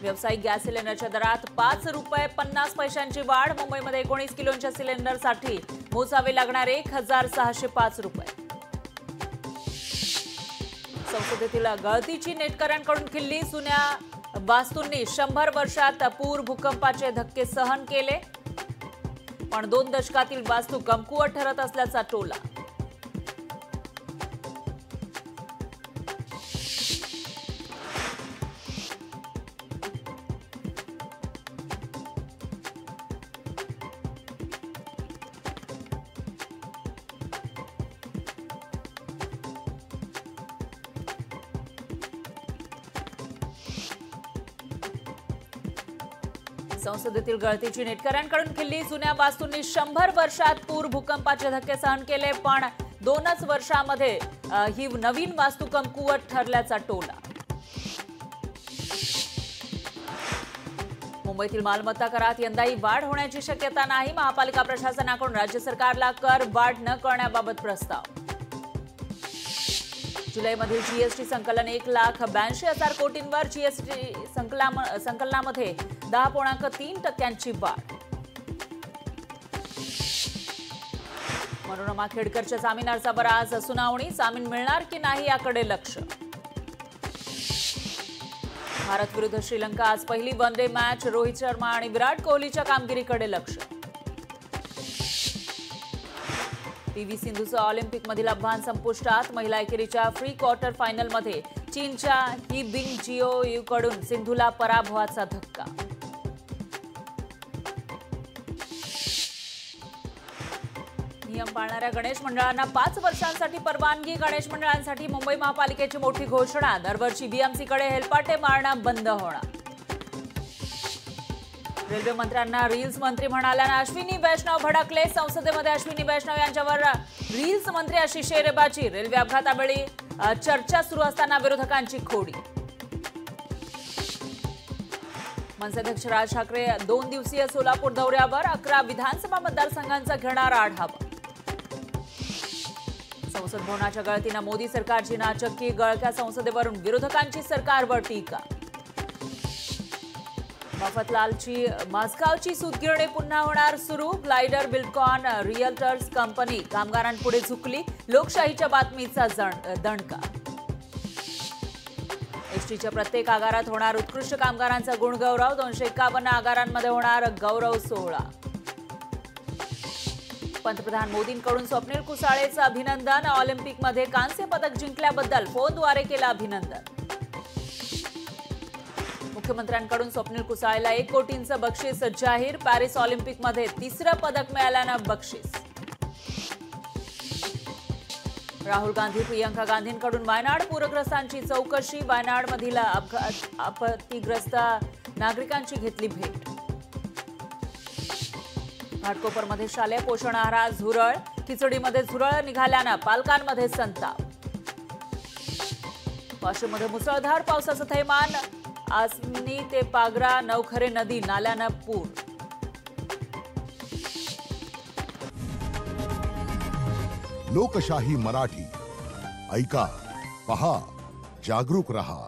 व्यावसायिक गॅस सिलेंडरच्या दरात 5 रुपये 50 पैशांची वाढ। मुंबईमध्ये 19 किलोच्या सिलेंडरसाठी मोजावे लागणार 1605 रुपये। संसदेतील गळतीची नेटकऱ्यांकडून खिल्ली। जुन्या वास्तूंनी 100 वर्षात पूर भूकंपाचे धक्के सहन केले, पण 2 दशकातील वास्तू कमकुवत ठरत असल्याचा टोला। संसदेतील गळतीची नेटकऱ्यांकडून खिल्ली। जुन्या वास्तूंनी 100 वर्षात पूर भूकंपाचे धक्के सहन केले, पण 2च वर्षांमध्ये ही नवीन वास्तू कमकुवत ठरल्याचा टोला। मुंबईतील मालमत्ता करात यंदाही वाढ होण्याची शक्यता नाही। महापालिका प्रशासनाकडून राज्य सरकारला कर वाढ न करण्याबाबत प्रस्ताव। जुलैमधील जीएसटी संकलन 1,82,000 कोटींवर। जीएसटी संकलनामध्ये 10.3% वाढ। मनोरमा खेडकरच्या जामीन अर्जावर आज सुनावणी। जामीन मिळणार की नाही याकडे लक्ष। भारत विरुद्ध श्रीलंका आज पहिली वनडे मॅच। रोहित शर्मा आणि विराट कोहलीच्या कामगिरीकडे लक्ष। पीव्ही सिंधूचं ऑलिम्पिकमधील आव्हान संपुष्टात। महिला एकेरीच्या प्री क्वार्टर फायनलमध्ये चीनच्या ही बिंग जिओयूकडून सिंधूला पराभवाचा धक्का। नियम पाळणाऱ्या गणेश मंडळांना 5 वर्षांसाठी परवानगी। गणेश मंडळांसाठी मुंबई महापालिकेची मोठी घोषणा। दरवर्षी बीएमसीकडे हेलपाटे मारणं बंद होणार। रेल्वे मंत्र्यांना रील्स मंत्री म्हणाल्यानं अश्विनी वैष्णव भडकले। संसदेमध्ये अश्विनी वैष्णव यांच्यावर रील्स मंत्री अशी शेरेबाजी। रेल्वे अपघातावेळी चर्चा सुरू असताना विरोधकांची खोडी। मनसे अध्यक्ष राज ठाकरे 2 दिवसीय सोलापूर दौऱ्यावर। 11 विधानसभा मतदारसंघांचा घेणार आढावा। संसद भवनाच्या गळतीनं मोदी सरकारची नाचक्की। गळत्या संसदेवरून विरोधकांची सरकारवर टीका। मफतलालची मास्कावची सूतगिरणी पुन्हा होणार सुरू। ग्लायडर बिल्डकॉन रिअल्टर्स कंपनी कामगारांपुढे झुकली। लोकशाहीच्या बातमीचा दणका। एसटीच्या प्रत्येक आगारात होणार उत्कृष्ट कामगारांचा गुणगौरव। 251 आगारांमध्ये होणार गौरव सोहळा। पंतप्रधान मोदींकडून स्वप्नील कुसाळेचं अभिनंदन। ऑलिम्पिकमध्ये कांस्य पदक जिंकल्याबद्दल फोनद्वारे केलं अभिनंदन। मुख्यमंत्र्यांकडून स्वप्नील कुसाळेला 1 कोटींचं बक्षीस जाहीर। पॅरिस ऑलिम्पिकमध्ये 3रं पदक मिळाल्यानं बक्षीस। राहुल गांधी प्रियंका गांधींकडून वायनाड पूरग्रस्तांची चौकशी। वायनाडमधील आपत्तीग्रस्त नागरिकांची घेतली भेट। घाटकोपरमध्ये शालेय पोषण आहारात झुरळ। खिचडीमध्ये झुरळ निघाल्यानं पालकांमध्ये संताप। वाशिममध्ये मुसळधार पावसाचं थैमान। आसनी ते पागरा नवखरे नदी नाल्यानं पूर। लोकशाही मराठी ऐका, पहा, जागरूक रहा।